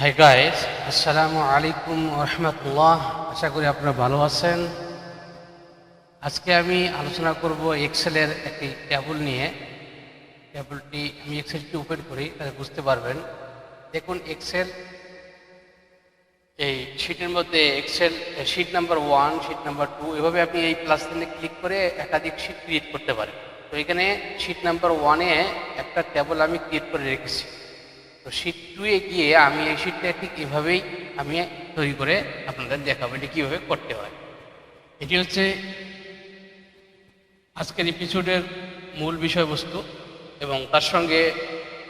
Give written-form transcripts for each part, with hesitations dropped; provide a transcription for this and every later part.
Hi guys, আসসালামু আলাইকুম রহমতুল্লাহ। আশা করি আপনারা ভালো আছেন। আজকে আমি আলোচনা করব এক্সেলের একটি টেবল নিয়ে। টেবলটি আমি এক্সেলটি ওপেন করি, তাহলে বুঝতে পারবেন। দেখুন, এক্সেল এই শিটের মধ্যে Excel sheet number 1, sheet number 2, এভাবে আপনি এই প্লাস চিহ্নে ক্লিক করে একাধিক শিট ক্রিয়েট করতে পারেন। তো এখানে শিট নাম্বার 1-এ একটা টেবল আমি ক্রিয়েট করে রেখেছি। তো শিট 2-এ গিয়ে আমি এই শিটটা ঠিক এভাবেই আমি তৈরি করে আপনাদের দেখাবো এটি কীভাবে করতে হয়। এটি হচ্ছে আজকের এপিসোডের মূল বিষয়বস্তু, এবং তার সঙ্গে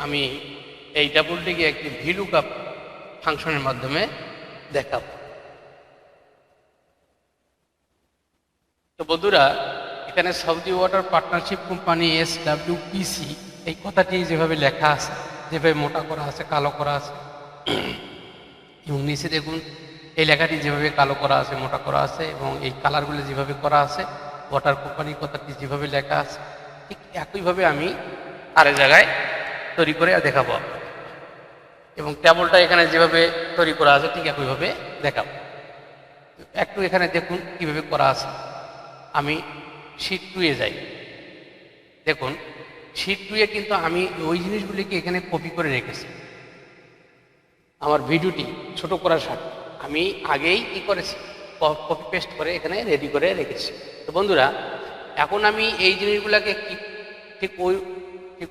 আমি এই টেবলটিকে একটি VLOOKUP ফাংশনের মাধ্যমে দেখাবো। তো বন্ধুরা, এখানে Saudi water partnership company SWPC এই কথাটি যেভাবে লেখা আছে, যেভাবে মোটা করা আছে, কালো করা আছে, এবং নিচে দেখুন এই লেখাটি যেভাবে কালো করা আছে, মোটা করা আছে, এবং এই কালারগুলো যেভাবে করা আছে, ওয়াটার কোম্পানির কথাটি যেভাবে লেখা আছে, ঠিক একইভাবে আমি আরেক জায়গায় তৈরি করে দেখাবো, এবং টেবলটা এখানে যেভাবে তৈরি করা আছে ঠিক একইভাবে দেখাবো। একটু এখানে দেখুন কীভাবে করা আছে। আমি শিট 2-এ যাই। দেখুন, শিট 2-এ কিন্তু আমি ওই জিনিসগুলিকে এখানে কপি করে রেখেছি। আমার ভিডিওটি ছোট করার সাথে আমি আগেই কী করেছি, কপি পেস্ট করে এখানে রেডি করে রেখেছি। তো বন্ধুরা, এখন আমি এই জিনিসগুলোকে ঠিক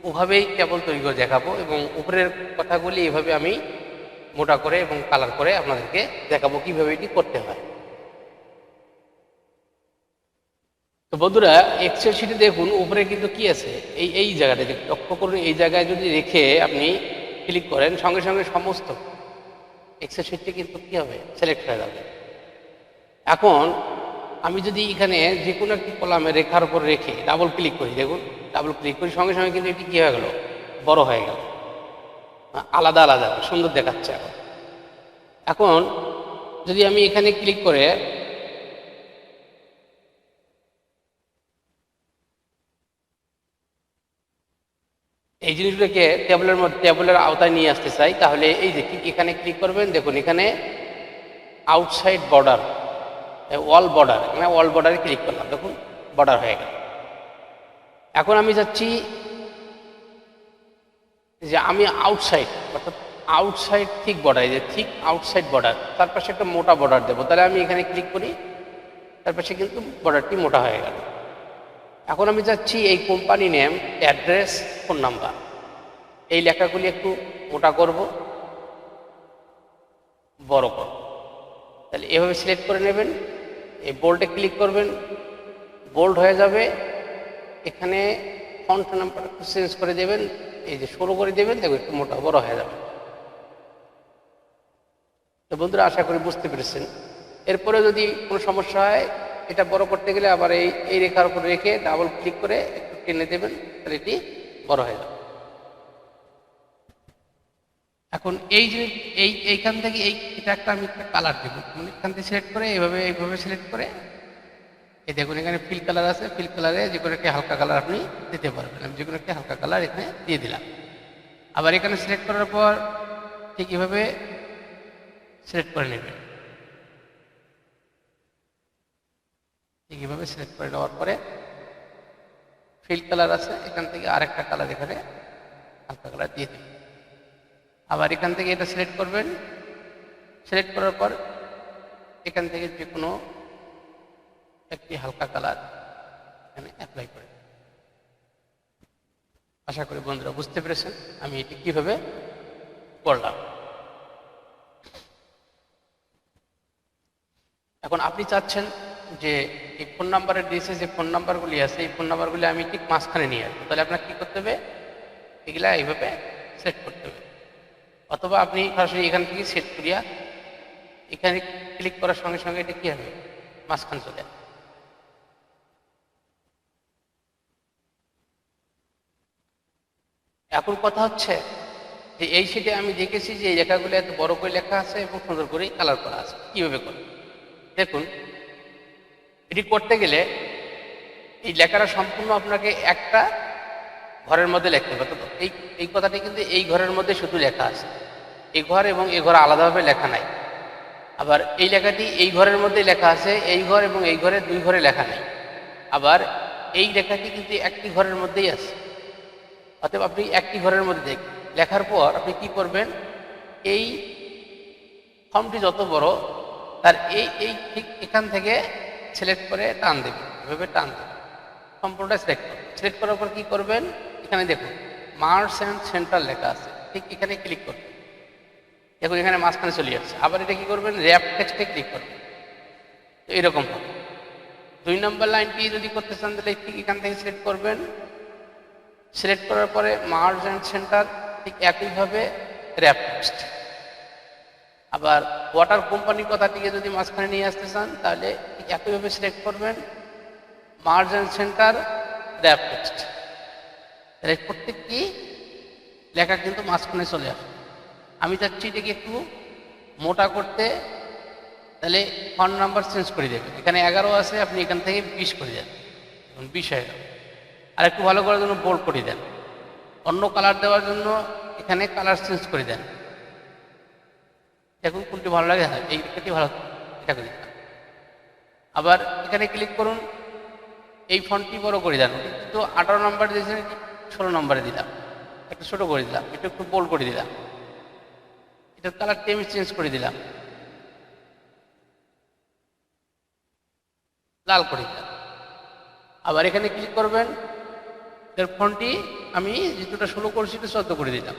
ওভাবেই টেবল তৈরি করে দেখাবো, এবং উপরের কথাগুলি এভাবে আমি মোটা করে এবং কালার করে আপনাদেরকে দেখাবো কীভাবে এটি করতে হয়। তো বন্ধুরা, এক্সেল শিটে দেখুন উপরে কিন্তু কি আছে, এই জায়গাটা লক্ষ্য করুন। এই জায়গায় যদি রেখে আপনি ক্লিক করেন, সঙ্গে সঙ্গে সমস্ত এক্সেল শিটটি কিন্তু কী হবে, সিলেক্ট হয়ে যাবে। এখন আমি যদি এখানে যে কোনো একটি কলামে রেখার উপর রেখে ডাবল ক্লিক করি, দেখুন ডাবল ক্লিক করি, সঙ্গে সঙ্গে কিন্তু এটি কী হয়ে গেল, বড় হয়ে গেল, আলাদা আলাদা সুন্দর দেখাচ্ছে। এখন যদি আমি এখানে ক্লিক করে এই জিনিসগুলোকে টেবলের আওতায় নিয়ে আসতে চাই, তাহলে এই যে ঠিক এখানে ক্লিক করবেন। দেখুন এখানে আউটসাইড বর্ডার, ওয়াল বর্ডার, এখানে ওয়াল বর্ডারে ক্লিক করলাম, দেখুন বর্ডার হয়ে গেল। এখন আমি যাচ্ছি যে আমি আউটসাইড, অর্থাৎ আউটসাইড ঠিক বর্ডার, যে ঠিক আউটসাইড বর্ডার, তার পাশে একটা মোটা বর্ডার দেবো। তাহলে আমি এখানে ক্লিক করি, তার পাশে কিন্তু বর্ডারটি মোটা হয়ে গেল। এখন আমি যাচ্ছি এই company name, address, phone number, এই লেখাগুলি একটু মোটা করব, বড় করব। তাহলে এভাবে সিলেক্ট করে নেবেন, এই বোল্ডে ক্লিক করবেন, বোল্ড হয়ে যাবে। এখানে ফন্ট নাম্বার একটু চেঞ্জ করে দেবেন, এই যে 16 করে দেবেন, দেখো একটু মোটা বড় হয়ে যাবে। তো বন্ধুরা, আশা করি বুঝতে পেরেছেন। এরপরে যদি কোনো সমস্যা হয়, এটা বড় করতে গেলে আবার এই রেখার উপর রেখে ডাবল ক্লিক করে একটু টেনে দেবেন, তাহলে এটি বড় হয়ে যাবে। এখন এই যে এইখান থেকে এটা আমি একটা কালার দেবো, মানে এখান থেকে সিলেক্ট করে এইভাবে সিলেক্ট করে, এই দেখুন এখানে ফিল কালার আছে, ফিল কালারে যে কোনো একটি হালকা কালার আপনি দিতে পারবেন। আমি যে কোনো একটি হালকা কালার এখানে দিয়ে দিলাম। আবার এখানে সিলেক্ট করার পর ঠিক এভাবে সিলেক্ট করে নেবেন। ঠিক এভাবে সিলেক্ট করে নেওয়ার পরে ফিল কালার আছে, এখান থেকে আরেকটা কালার এখানে হালকা কালার দিয়ে দেবেন। আবার এখান থেকে এটা সিলেক্ট করবেন, সিলেক্ট করার পর এখান থেকে যে কোনো একটি হালকা কালার এখানে অ্যাপ্লাই করে। আশা করি বন্ধুরা বুঝতে পেরেছেন আমি এটি কিভাবে করলাম। এখন আপনি চাচ্ছেন যে এই ফোন নাম্বারের দিয়েছে, যে ফোন নাম্বারগুলি আছে, এই ফোন নাম্বারগুলি আমি ঠিক মাঝখানে নিয়ে আসবো। তাহলে আপনার কী করতে হবে, এগুলা এইভাবে সেট করতে হবে, অথবা আপনি সরাসরি এখান থেকে সেট করিয়া এখানে ক্লিক করার সঙ্গে সঙ্গে এটা কী হবে, মাঝখান চলে আসবে। এখন কথা হচ্ছে যে এই শিটে আমি দেখেছি যে এই লেখাগুলো এত বড় করে লেখা আছে এবং সুন্দর করে কালার করা আছে। কীভাবে করবে দেখুন, এটি করতে গেলে এই লেখাটা সম্পূর্ণ আপনাকে একটা ঘরের মধ্যে লিখতে হবে। তো এই কথাটি কিন্তু এই ঘরের মধ্যে শুধু লেখা আছে। এই ঘর এবং এই ঘর আলাদাভাবে লেখা নাই। আবার এই লেখাটি এই ঘরের মধ্যে লেখা আছে, এই ঘর এবং এই ঘরে দুই ঘরে লেখা নেই। আবার এই লেখাটি কিন্তু একটি ঘরের মধ্যেই আছে। অতএব আপনি একটি ঘরের মধ্যে লেখার পর আপনি কি করবেন, এই ফর্মটি যত বড় তার এই ঠিক এখান থেকে সিলেক্ট করে টান দেবেন, এভাবে টান দেবেন, সম্পূর্ণটা সিলেক্ট করবেন। সিলেক্ট করার পর কী করবেন, এখানে দেখুন মার্জ অ্যান্ড সেন্টার লেখা আছে, ঠিক এখানে ক্লিক করবেন। দেখুন এখানে মাঝখানে চলে যাচ্ছে। আবার এটা কী করবেন, র্যাপ টেক্সটে ক্লিক করবেন। তো এরকম হবে। 2 নম্বর লাইনটি যদি করতে চান তাহলে ঠিক এখান থেকে সিলেক্ট করবেন। সিলেক্ট করার পরে মার্জ অ্যান্ড সেন্টার, ঠিক একইভাবে র্যাপ টেক্সট। আবার ওয়াটার কোম্পানির কথাটিকে যদি মাঝখানে নিয়ে আসতে চান তাহলে ঠিক একইভাবে সিলেক্ট করবেন, merge and centre, rap text. তাহলে প্রত্যেকটি লেখা কিন্তু মাঝখানে চলে আসে। আমি চাচ্ছি এটাকে একটু মোটা করতে, তাহলে ফন্ট নাম্বার চেঞ্জ করে দেবেন। এখানে 11 আছে, আপনি এখান থেকে 20 করে দেন, 20 হয়ে গেল। আর একটু ভালো করার জন্য বোল্ড করে দেন। অন্য কালার দেওয়ার জন্য এখানে কালার চেঞ্জ করে দেন। দেখুন কোনটি ভালো লাগে, হ্যাঁ এই লেখাটি ভালো, এটা করে দিন। আবার এখানে ক্লিক করুন, এই ফন্টটি বড় করে দেন। কিন্তু 18 নম্বর দিয়েছেন, 16 নম্বরে দিলাম, একটু ছোটো করে দিলাম, একটু বোল্ড করে দিলাম, এটার কালারটি আমি চেঞ্জ করে দিলাম, লাল করে দিলাম। আবার এখানে ক্লিক করবেন, এর ফন্টটি আমি যেটা 16 করছি একটু 14 করে দিলাম,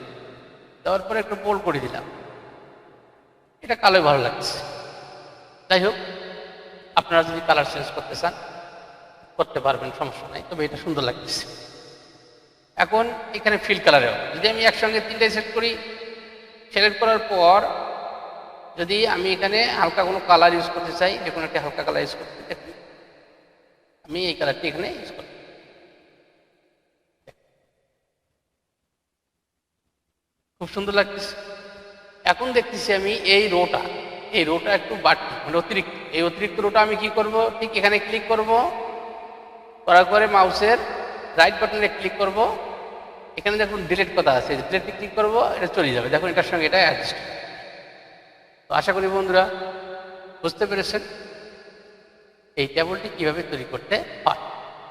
দেওয়ার পরে একটু বোল্ড করে দিলাম। এটা কালোই ভালো লাগছে। যাই হোক, আপনারা যদি কালার চেঞ্জ করতে চান করতে পারবেন, সমস্যা নাই, তবে এটা সুন্দর লাগতেছে। এখন এখানে ফিল কালারেও যদি আমি একসঙ্গে 3টাই সেট করি, সিলেক্ট করার পর যদি আমি এখানে হালকা কোনো কালার ইউজ করতে চাই, যে কোনো একটা হালকা কালার ইউজ করতে, দেখুন আমি এই কালারটি এখানে ইউজ করি, খুব সুন্দর লাগতেছে। এখন দেখতেছি আমি এই রোটা একটু বাড়তি, মানে অতিরিক্ত। এই অতিরিক্ত রোটা আমি কি করব, ঠিক এখানে ক্লিক করব, করার পরে মাউসের রাইট বাটনে ক্লিক করব। এখানে দেখুন ডিলিট কথা আছে, ডিলিটে ক্লিক করব, এটা চলে যাবে। দেখুন এটার সঙ্গে এটা অ্যাডজাস্ট। তো আশা করি বন্ধুরা বুঝতে পেরেছেন এই টেবিলটি কীভাবে তৈরি করতে হয়।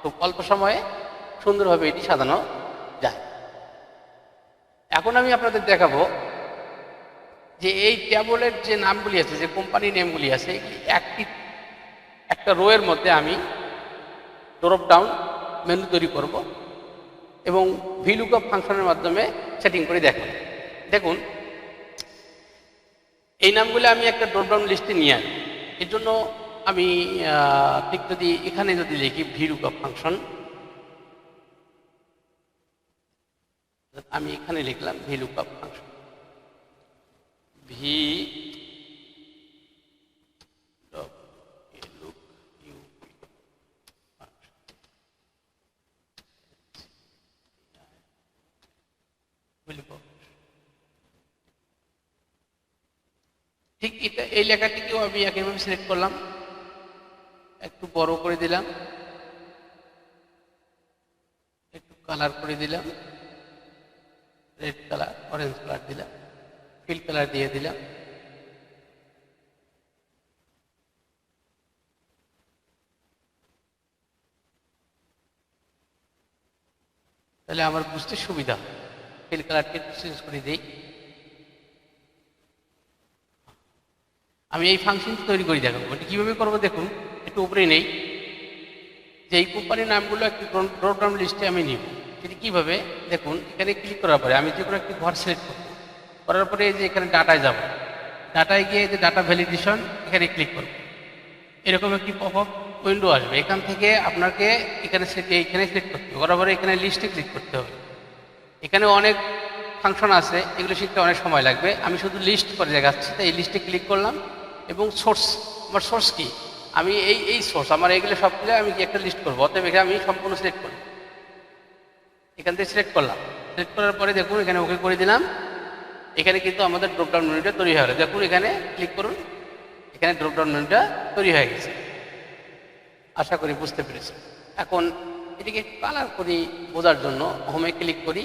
খুব অল্প সময়ে সুন্দরভাবে এটি সাজানো যায়। এখন আমি আপনাদের দেখাবো যে এই টেবিলের যে নামগুলি আছে, যে কোম্পানি নেমগুলি আছে, একটা রোয়ের মধ্যে আমি ড্রপ ডাউন মেনু তৈরি করব এবং VLOOKUP ফাংশনের মাধ্যমে সেটিং করে দেখাবো। দেখুন এই নামগুলো আমি একটা ড্রপ ডাউন লিস্টে নিয়ে আনি। এর জন্য আমি ঠিক যদি এখানে যদি লিখি VLOOKUP ফাংশন, আমি এখানে লিখলাম VLOOKUP ফাংশন, ঠিক এটা এই লেখাটিকেও আমি একইভাবে সিলেক্ট করলাম, একটু বড় করে দিলাম, একটু কালার করে দিলাম, রেড কালার, অরেঞ্জ কালার দিলাম, ফিল কালার দিয়ে দিলাম। তাহলে আমার বুঝতে সুবিধা হয়। ফিল কালারটি একটু চেঞ্জ করে দিই। আমি এই ফাংশনটি তৈরি করে দেখাবো। এটা কীভাবে করবো দেখুন, একটু উপরে নেই যে এই কোম্পানির নামগুলো একটি ড্রপ ডাউন লিস্টে আমি নিব। সেটি কীভাবে দেখুন, এখানে ক্লিক করার পরে আমি যে কোনো একটি ঘর সিলেক্ট করব, করার পরে যে এখানে ডাটায় যাব, ডাটায় গিয়ে যে ডাটা ভ্যালিডেশন এখানে ক্লিক করব, এরকম একটি পপ আপ উইন্ডো আসবে। এখান থেকে আপনাকে এখানে সিলেক্ট করতে হবে, করার পরে এখানে লিস্টে ক্লিক করতে হবে। এখানে অনেক ফাংশন আছে, এগুলো শিখতে অনেক সময় লাগবে। আমি শুধু লিস্ট করে দেখাচ্ছি। তাই এই লিস্টে ক্লিক করলাম এবং সোর্স, আমার সোর্স কি, আমি এই সোর্স আমার এইগুলো সবগুলো আমি একটা লিস্ট করবো। অতএব এখানে আমি সম্পূর্ণ সিলেক্ট করব, এখান থেকে সিলেক্ট করলাম। সিলেক্ট করার পরে দেখুন এখানে ওকে করে দিলাম। এখানে কিন্তু আমাদের ড্রপডাউন মেনুটা তৈরি হয়ে গেল। দেখুন এখানে ক্লিক করুন, এখানে ড্রপডাউন মেনুটা তৈরি হয়ে গেছে। আশা করি বুঝতে পেরেছি। এখন এটিকে কালার করি বোঝার জন্য হোমে ক্লিক করি,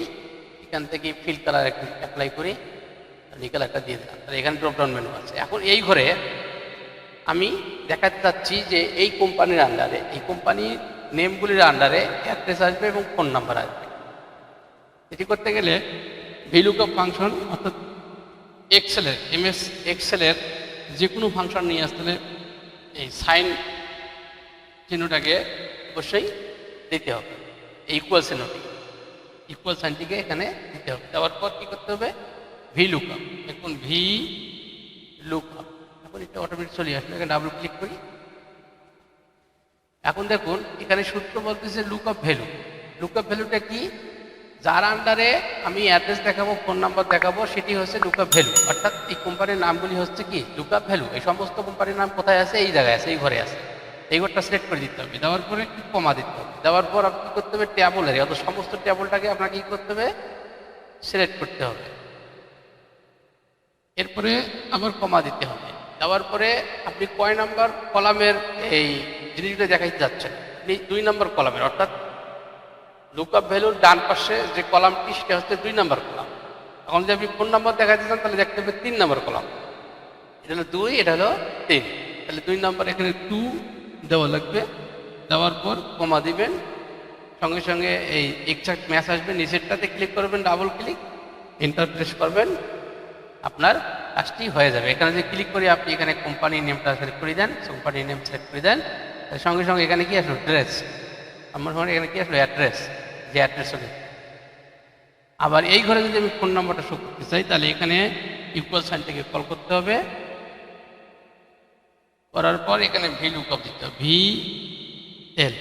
এখান থেকে ফিল কালার অ্যাপ্লাই করি, নিকেল একটা দিয়ে দিলাম, তাহলে এখানে ড্রপডাউন মেনু আছে। এখন এই ঘরে আমি দেখাতে চাচ্ছি যে এই কোম্পানির আন্ডারে, এই কোম্পানির নেমগুলির আন্ডারে অ্যাড্রেস আসবে এবং ফোন নাম্বার আসবে। এটি করতে গেলে VLOOKUP ফাংশন অর্থাৎ এক্সেলের MS এক্সেলের যে কোনো ফাংশন নিয়ে আসতে হলে এই সাইন চিহ্নটাকে অবশ্যই দিতে হবে, এই ইকুয়াল চিহ্নটি, ইকুয়াল সাইনটিকে এখানে দিতে হবে। দেওয়ার পর কী করতে হবে, VLOOKUP। এখন VLOOKUP, এখন এটা অটোমেটিক চলে আসবে। এখানে ডাবল ক্লিক করি। এখন দেখুন এখানে সূত্র বলতেছে লুকআপ ভ্যালু। লুকআপ ভ্যালুটা কি, যার আন্ডারে আমি অ্যাড্রেস দেখাবো, ফোন নাম্বার দেখাবো, সেটি হচ্ছে লুকআপ ভ্যালু। অর্থাৎ এই কোম্পানির নামগুলি হচ্ছে কি লুকআপ ভ্যালু। এই সমস্ত কোম্পানির নাম কোথায় আছে, এই জায়গায় আছে, এই ঘরে আছে। এই ঘরটা সিলেক্ট করে দিতে হবে। দেওয়ার পরে একটু কমা দিতে হবে। দেওয়ার পর আপনি কী করতে হবে, ট্যাবলের অর্থাৎ সমস্ত ট্যাবলটাকে আপনাকে কী করতে হবে, সিলেক্ট করতে হবে। এরপরে আবার কমা দিতে হবে। দেওয়ার পরে আপনি কয় নাম্বার কলামের এই জিনিসগুলো দেখাইতে যাচ্ছেন, আপনি 2 নম্বর কলামের, অর্থাৎ লুকআপ ভ্যালুর ডান পাশে যে কলামটি সেটা হচ্ছে 2 নম্বর কলাম। এখন যদি আপনি ফোন নাম্বার দেখাতে চান তাহলে দেখতে হবে 3 নম্বর কলাম। এটা হলো 2, এটা হলো 3, তাহলে 2 নম্বর এখানে 2 দেওয়া লাগবে। দেওয়ার পর কমা দিবেন, সঙ্গে সঙ্গে এই এক্সাক্ট ম্যাচ আসবে। নিচেরটাতে ক্লিক করবেন, ডাবল ক্লিক, এন্টার প্রেস করবেন, আপনার কাজটি হয়ে যাবে। এখানে যদি ক্লিক করি, আপনি এখানে কোম্পানির নেমটা সিলেক্ট করে দেন, কোম্পানির নেম সিলেক্ট করে দেন, সঙ্গে সঙ্গে এখানে কি আসলো, ড্রেস। আমার সময় এখানে কি আসলো, অ্যাড্রেস, যে অ্যাড্রেস হবে। আবার এই ঘরে যদি আমি ফোন নাম্বারটা শো করতে চাই, তাহলে এখানে ইকুয়াল সাইনটাকে কল করতে হবে। করার পর এখানে VLOOKUP দিতে হবে, VL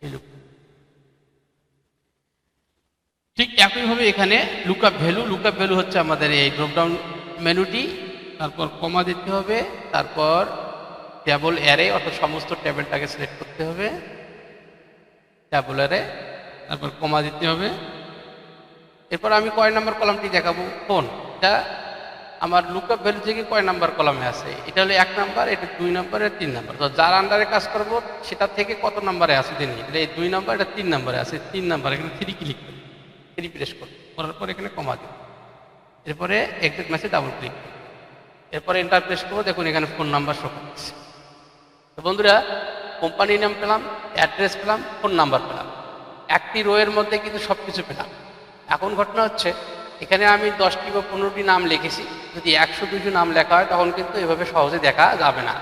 VLOOKUP। ঠিক একইভাবে এখানে লুকআপ ভ্যালু, লুকআপ ভ্যালু হচ্ছে আমাদের এই ড্রপডাউন মেনুটি। তারপর কমা দিতে হবে, তারপর ট্যাবল অ্যারে অর্থাৎ সমস্ত ট্যাবলটাকে সিলেক্ট করতে হবে, ট্যাবল অ্যারে, তারপর কমা দিতে হবে। এরপর আমি কয় নাম্বার কলামটি দেখাবো, ফোন। এটা আমার লুকআপ ভ্যালু থেকে কয় নাম্বার কলামে আছে, এটা হলো 1 নাম্বার, এটা 2 নাম্বার, এটা 3 নাম্বার। তো যার আন্ডারে কাজ করব সেটা থেকে কত নাম্বারে আছে তিনি, এটা এই 2 নাম্বার, এটা 3 নাম্বারে আছে, 3 নাম্বার। এখানে 3 ক্লিক করি, 3 প্রেস করি, করার পর এখানে কমা দিই। এরপরে এক্সাক্ট ম্যাচে ডাবল ক্লিক করি, এরপরে এন্টার প্রেস করবো। দেখুন এখানে ফোন নাম্বার শো করছে। তো বন্ধুরা, কোম্পানির নাম পেলাম, অ্যাড্রেস পেলাম, ফোন নাম্বার পেলাম, একটি রোয়ের মধ্যে কিন্তু সব কিছু পেলাম। এখন ঘটনা হচ্ছে, এখানে আমি 10টি বা 15টি নাম লিখেছি। যদি 100-200 নাম লেখা হয় তখন কিন্তু এভাবে সহজে দেখা যাবে না।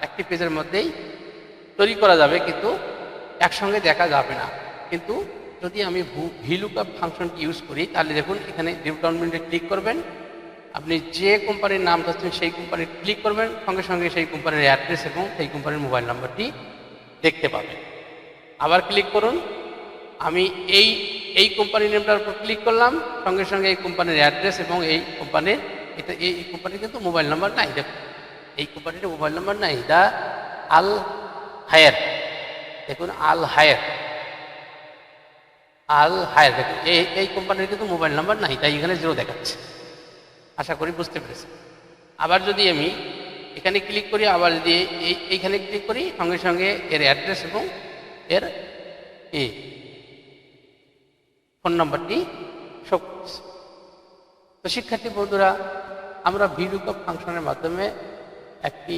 একটি পেজের মধ্যেই তৈরি করা যাবে, কিন্তু একসঙ্গে দেখা যাবে না। কিন্তু যদি আমি VLOOKUP ফাংশনটি ইউজ করি, তাহলে দেখুন এখানে ড্রপডাউন মেনুতে ক্লিক করবেন, আপনি যে কোম্পানির নাম চাচ্ছেন সেই কোম্পানির ক্লিক করবেন, সঙ্গে সঙ্গে সেই কোম্পানির অ্যাড্রেস এবং সেই কোম্পানির মোবাইল নাম্বারটি দেখতে পাবেন। আবার ক্লিক করুন, আমি এই কোম্পানির নেমটার উপর ক্লিক করলাম, সঙ্গে সঙ্গে এই কোম্পানির অ্যাড্রেস এবং এই কোম্পানির, এটা এই কোম্পানির কিন্তু মোবাইল নাম্বার নাই। দেখুন এই কোম্পানির মোবাইল নাম্বার নাই, দা আল হায়ার। দেখুন আল হায়ার, দেখুন এই কোম্পানির কিন্তু মোবাইল নাম্বার নাই, তাই এখানে 0 দেখাচ্ছে। আশা করি বুঝতে পেরেছি। আবার যদি আমি এখানে ক্লিক করি, আবার যদি এইখানে ক্লিক করি, সঙ্গে সঙ্গে এর অ্যাড্রেস এবং এর ফোন নাম্বারটি শো করছে। তো শিক্ষার্থী বন্ধুরা, আমরা VLOOKUP ফাংশনের মাধ্যমে একটি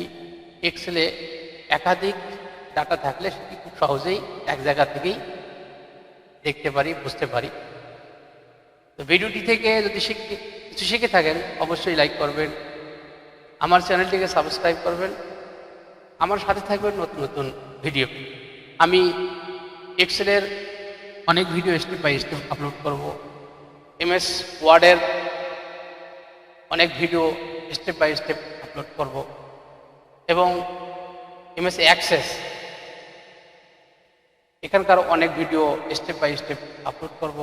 এক্সেলে একাধিক ডাটা থাকলে সেটি খুব সহজেই এক জায়গা থেকেই দেখতে পারি, বুঝতে পারি। তো ভিডিওটি থেকে যদি কিছু শিখে থাকেন অবশ্যই লাইক করবেন, আমার চ্যানেলটিকে সাবস্ক্রাইব করবেন, আমার সাথে থাকবেন নতুন নতুন ভিডিও। আমি এক্সেলের অনেক video step by step upload করব, MS ওয়ার্ডের অনেক video step by step upload করব, এবং MS অ্যাক্সেস এখানকার অনেক video step by step upload করব।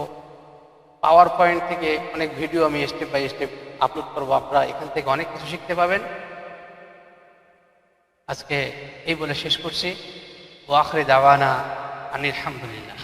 পাওয়ার পয়েন্ট থেকে অনেক ভিডিও আমি স্টেপ বাই স্টেপ আপলোড করব। আপনারা এখান থেকে অনেক কিছু শিখতে পাবেন। আজকে এই বলে শেষ করছি। ওয়া আখিরি দাওয়ানা আনিল হামদুলিল্লাহ।